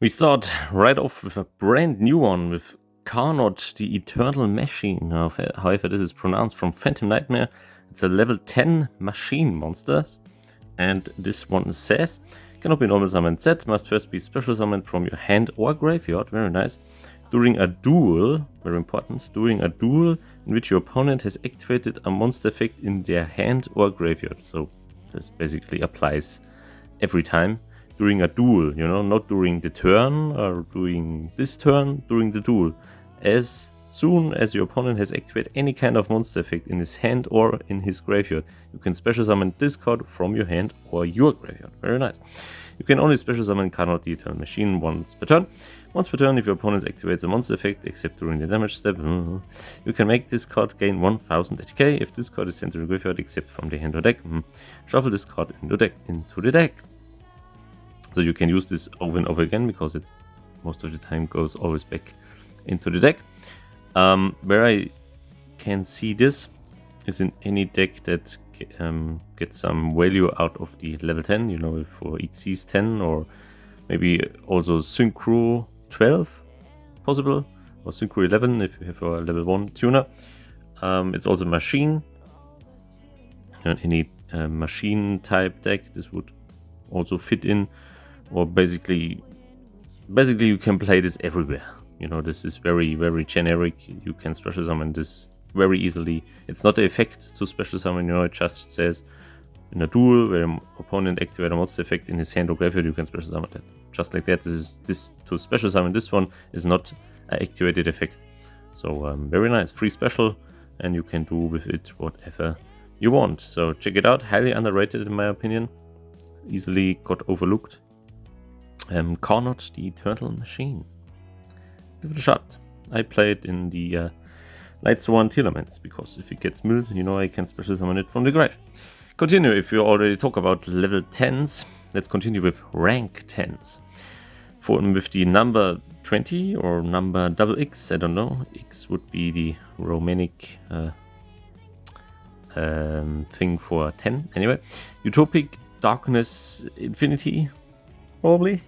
We start right off with a brand new one with Cardmarket, the Eternal Machine, however this is pronounced, from Phantom Nightmare. It's a level 10 machine monster, and this one says, cannot be normal summoned set, must first be special summoned from your hand or graveyard, very nice. During a duel, very important, during a duel in which your opponent has activated a monster effect in their hand or graveyard. So this basically applies every time. During a duel, not during the turn or during this turn, during the duel. As soon as your opponent has activated any kind of monster effect in his hand or in his graveyard, you can special summon this card from your hand or your graveyard. Very nice. You can only special summon Cardmarket, the Eternal Machine, once per turn. Once per turn, if your opponent activates a monster effect, except during the damage step, you can make this card gain 1000 ATK if this card is sent to the graveyard except from the hand or deck. Shuffle this card into the deck. So you can use this over and over again because it most of the time goes always back into the deck. Where I can see this is in any deck that gets some value out of the level 10, for XC's 10 or maybe also Synchro 12 possible, or Synchro 11 if you have a level 1 tuner. It's also machine. Any machine type deck this would also fit in. Or basically you can play this everywhere. This is very, very generic. You can special summon this very easily. It's not the effect to special summon, it just says in a duel where your opponent activates a monster effect in his hand or graveyard, you can special summon that. Just like that. This to special summon this one is not an activated effect. So very nice, free special, and you can do with it whatever you want. So check it out. Highly underrated in my opinion. Easily got overlooked. Cardmarket, the Eternal Machine. Give it a shot. I played in the Light Swan Telements because if it gets milled, I can special summon it from the grave. Continue. If you already talk about level 10s, let's continue with rank 10s. With the number 20 or number double X, I don't know. X would be the Romanic thing for 10. Anyway, Utopic Darkness Infinity, probably.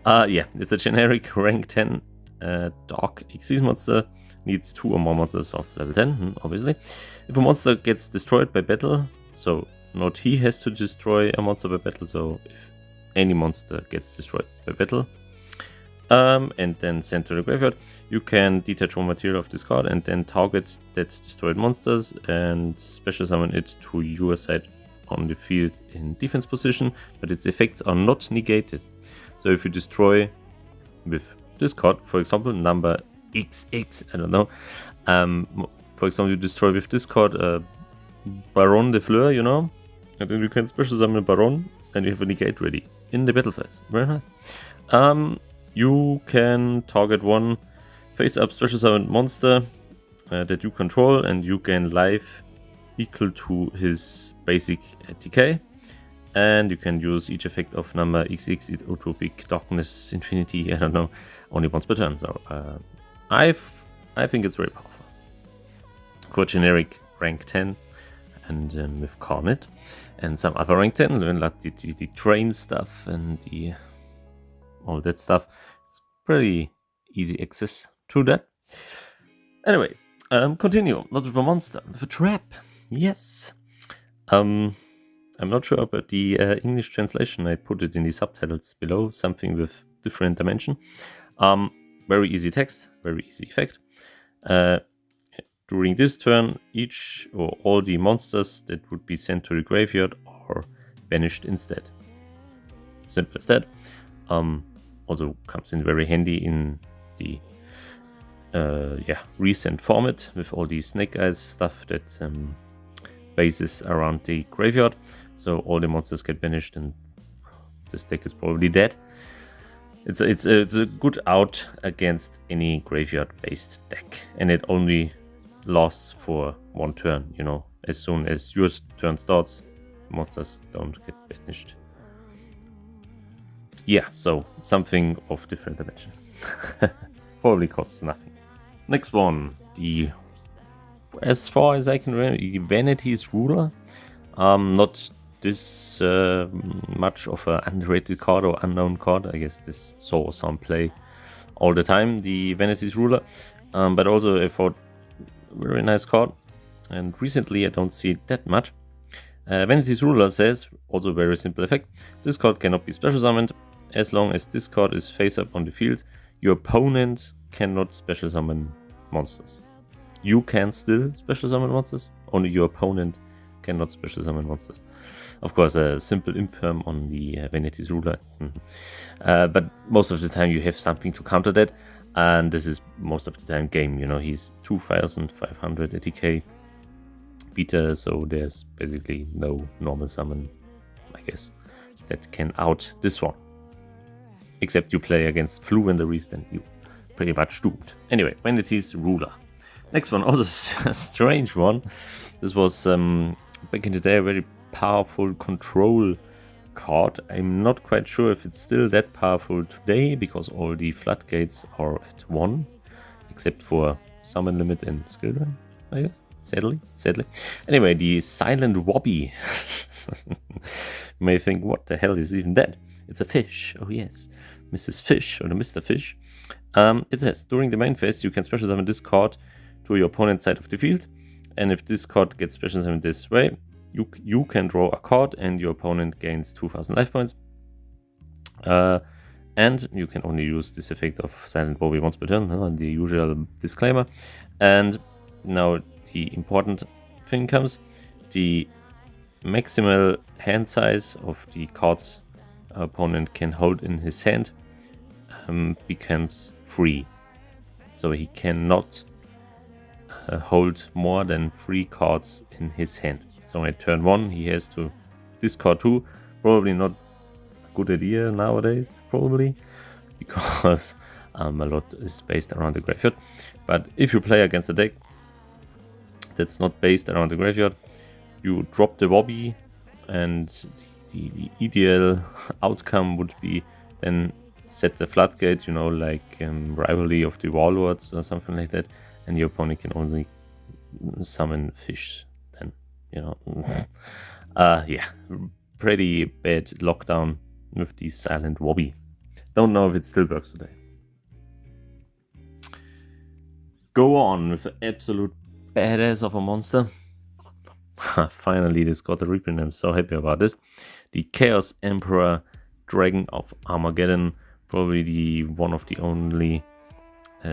Yeah, it's a generic rank 10 Dark Xyz monster. Needs 2 or more monsters of level 10, obviously. If a monster gets destroyed by battle, so not he has to destroy a monster by battle, so if any monster gets destroyed by battle, and then sent to the graveyard, you can detach one material of this card and then target that destroyed monsters and special summon it to your side on the field in defense position, but its effects are not negated. So if you destroy with this card, for example, number XX, I don't know. For example, you destroy with this card Baron de Fleur, and then you can special summon a Baron and you have a negate ready in the battle phase. Very nice. You can target one face-up special summoned monster that you control, and you gain life equal to his basic ATK. And you can use each effect of number XX, Utopic Darkness Infinity, I don't know, only once per turn. So I think it's very powerful. For generic rank 10 and with Cardmarket and some other rank 10, like the train stuff and all that stuff. It's pretty easy access to that. Anyway, continue. Not with a monster, with a trap. Yes. I'm not sure about the English translation. I put it in the subtitles below, something with different dimension. Very easy text, very easy effect. During this turn, each or all the monsters that would be sent to the graveyard are banished instead. Simple as that. Also comes in very handy in the recent format with all these snake eyes stuff that bases around the graveyard. So all the monsters get banished and this deck is probably dead. It's a good out against any graveyard based deck, and it only lasts for one turn. As soon as your turn starts, monsters don't get banished. Yeah, so something of different dimension. Probably costs nothing. Next one, as far as I can remember, the Vanity's Ruler. Not this much of an underrated card or unknown card. I guess this saw some play all the time, the Vanity's Ruler, but also I thought very nice card, and recently I don't see it that much. Vanity's Ruler says, also very simple effect, this card cannot be special summoned as long as this card is face up on the field. Your opponent cannot special summon monsters. You can still special summon monsters, only your opponent cannot special summon monsters. Of course, a simple imperm on the Vanity's Ruler, but most of the time you have something to counter that, and this is most of the time game. You know, he's 2500 ATK beta, so there's basically no normal summon, I guess, that can out this one. Except you play against Fluendaries, then you pretty much doomed. Anyway, Vanity's Ruler. Next one, also a strange one. This was back in the day a very powerful control card. I'm not quite sure if it's still that powerful today, because all the floodgates are at 1, except for summon limit and skill drain, I guess. Sadly. Anyway, the Silent Wobby. You may think, what the hell is even that? It's a fish. Oh yes, Mrs. Fish or the Mr. Fish. It says, during the main phase, you can special summon this card to your opponent's side of the field, and if this card gets special summoned this way, you can draw a card and your opponent gains 2000 life points. And you can only use this effect of Silent Wobby once per turn, the usual disclaimer. And now the important thing comes. The maximal hand size of the cards our opponent can hold in his hand becomes 3. So he cannot hold more than 3 cards in his hand. So at turn 1 he has to discard 2. Probably not a good idea nowadays, probably, because a lot is based around the graveyard. But if you play against a deck that's not based around the graveyard, you drop the Wobby, and the ideal outcome would be then set the floodgate, you know, like Rivalry of the Warlords or something like that, and your opponent can only summon fish then, you know. Yeah, pretty bad lockdown with the Silent Wobby. Don't know if it still works today. Go on with the absolute badass of a monster. Finally, this got a reprint. I'm so happy about this. The Chaos Emperor Dragon of Armageddon. Probably the one of the only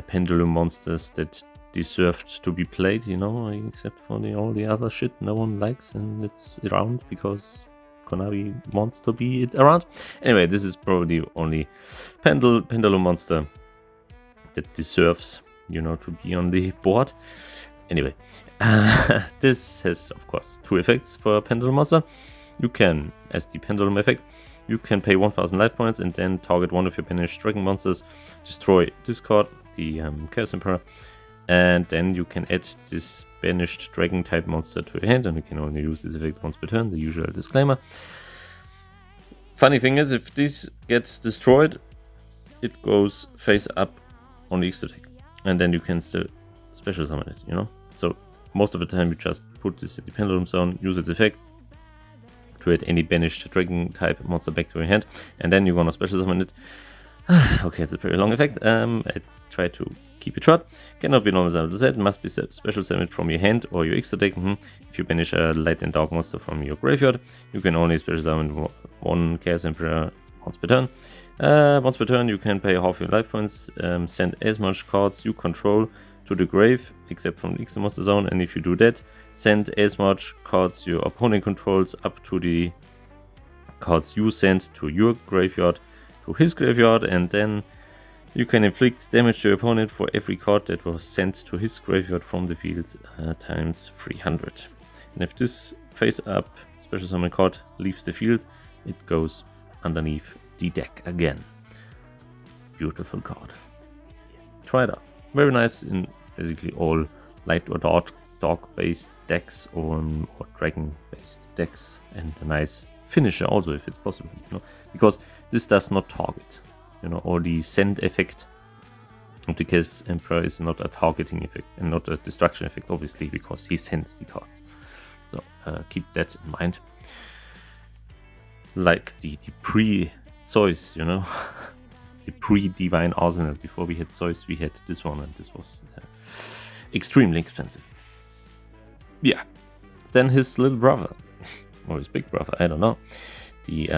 pendulum monsters that deserved to be played, you know, except for all the other shit no one likes and it's around because Konami wants to be it around. Anyway, this is probably the only pendulum monster that deserves, you know, to be on the board. Anyway, this has, of course, 2 effects for a pendulum monster. You can, as the pendulum effect, you can pay 1000 life points and then target one of your banished dragon monsters, destroy this card, the Chaos Emperor, and then you can add this banished dragon type monster to your hand, and you can only use this effect once per turn, the usual disclaimer. Funny thing is, if this gets destroyed, it goes face up on the extra deck, and then you can still special summon it, you know. So most of the time you just put this in the pendulum zone, use its effect to add any banished dragon type monster back to your hand, and then you're gonna special summon it. Okay, it's a pretty long effect. I try to keep it short. Cannot be normal summoned set, must be special summoned from your hand or your extra deck. If you banish a light and dark monster from your graveyard, you can only special summon one Chaos Emperor once per turn. Once per turn you can pay half your life points, send as much cards you control to the grave, except from the extra monster zone, and if you do that, send as much cards your opponent controls up to the cards you send to your graveyard to his graveyard, and then you can inflict damage to your opponent for every card that was sent to his graveyard from the field times 300. And if this face up special summon card leaves the field, it goes underneath the deck again. Beautiful card. Try it out. Very nice in basically all light or dark based decks or dragon based decks, and a nice finisher also if it's possible, you know, because this does not target, you know, or the send effect of the Chaos Emperor is not a targeting effect and not a destruction effect, obviously, because he sends the cards. So keep that in mind. like the pre-Zeus, you know, the pre-Divine Arsenal. Before we had Zeus, we had this one, and this was extremely expensive. Yeah. Then his little brother, or his big brother, I don't know, the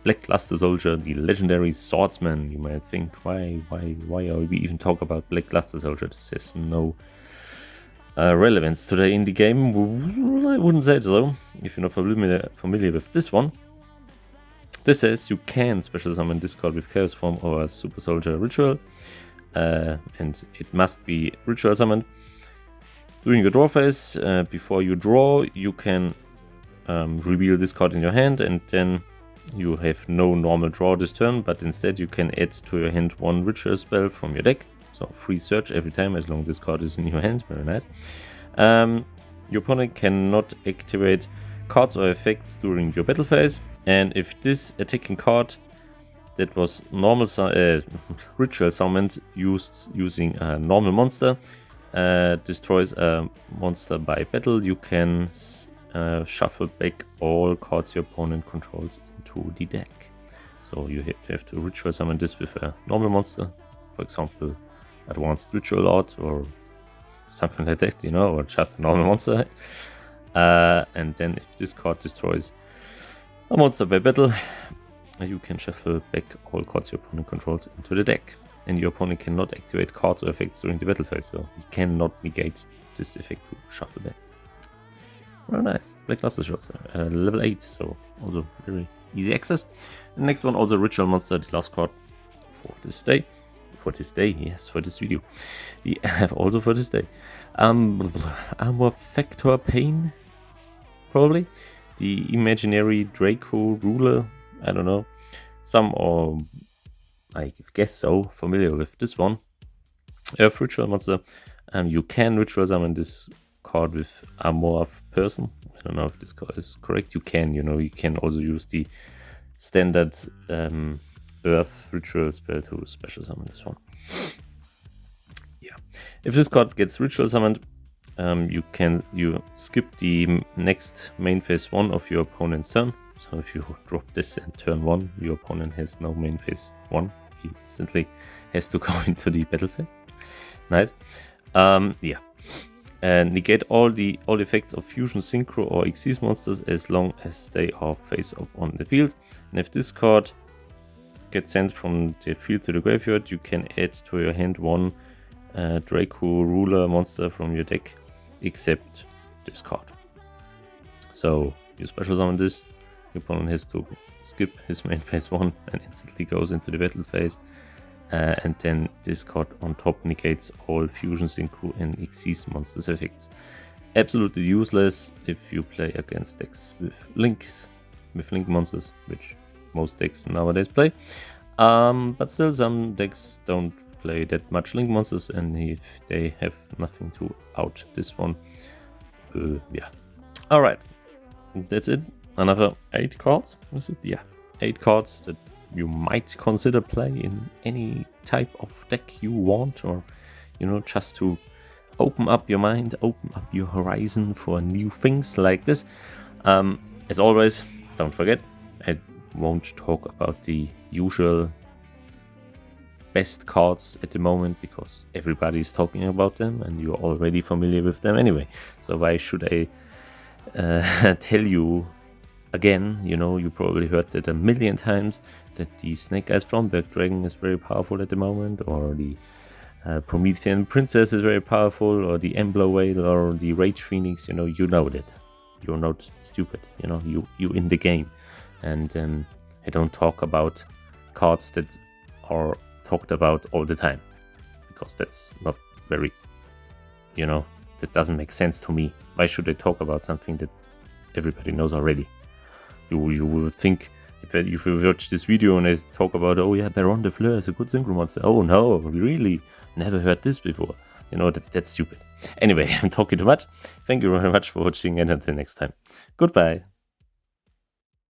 Black Luster Soldier, the legendary swordsman. You might think, why are we even talk about Black Luster Soldier? This has no relevance today in the game. I wouldn't say so, if you're not familiar with this one. This says you can special summon this card with Chaos Form or a Super Soldier Ritual, and it must be Ritual summoned. During your draw phase, before you draw, you can reveal this card in your hand, and then you have no normal draw this turn, but instead you can add to your hand one ritual spell from your deck. So free search every time as long as this card is in your hand. Very nice. Your opponent cannot activate cards or effects during your battle phase, and if this attacking card that was normal ritual summoned using a normal monster destroys a monster by battle, you can shuffle back all cards your opponent controls into the deck. So you have to ritual summon this with a normal monster, for example, Advanced Ritual Lord or something like that, you know, or just a normal monster. And then if this card destroys a monster by battle, you can shuffle back all cards your opponent controls into the deck. And your opponent cannot activate cards or effects during the battle phase, so he cannot negate this effect to shuffle back. Very nice. Black Luster shots, level 8, so also very easy access. The next one, also Ritual Monster, the last card for this day. For this day, yes, for this video. We have also for this day. Armor Factor Pain, probably. The imaginary Draco ruler, I don't know. Some are, I guess so, familiar with this one. Earth Ritual Monster. You can ritual summon this card with Amorph Person. I don't know if this card is correct. You can, you know, you can also use the standard Earth Ritual spell to special summon this one. Yeah. If this card gets ritual summoned, you skip the next main phase 1 of your opponent's turn. So if you drop this in turn 1, your opponent has no main phase 1. He instantly has to go into the battle phase. Nice. Yeah. And negate all the effects of fusion, synchro, or Xyz monsters as long as they are face up on the field. And if this card gets sent from the field to the graveyard, you can add to your hand one Draco ruler monster from your deck, except this card. So you special summon this, your opponent has to skip his main phase 1 and instantly goes into the battle phase. And then this card on top negates all fusion, synchro, and Xyz monsters effects. Absolutely useless if you play against decks with link monsters, which most decks nowadays play. But still, some decks don't play that much link monsters, and if they have nothing to out this one, yeah. All right, that's it. Another 8 cards. Was it? Yeah, 8 cards that you might consider play in any type of deck you want, or you know, just to open up your mind, open up your horizon for new things like this. As always, don't forget, I won't talk about the usual best cards at the moment because everybody is talking about them and you're already familiar with them anyway. So why should I tell you again? You know, you probably heard that a million times, that the Snake Eyes Fromberg Dragon is very powerful at the moment, or the Promethean Princess is very powerful, or the Emblow Whale, or the Rage Phoenix. You know that. You're not stupid. You know, you in the game. And I don't talk about cards that are talked about all the time, because that's not very, you know, that doesn't make sense to me. Why should I talk about something that everybody knows already? You would think, if you watch this video and I talk about, oh yeah, Baron de Fleur is a good synchro monster. Oh no, really? Never heard this before. You know, that's stupid. Anyway, I'm talking too much. Thank you very much for watching, and until next time. Goodbye.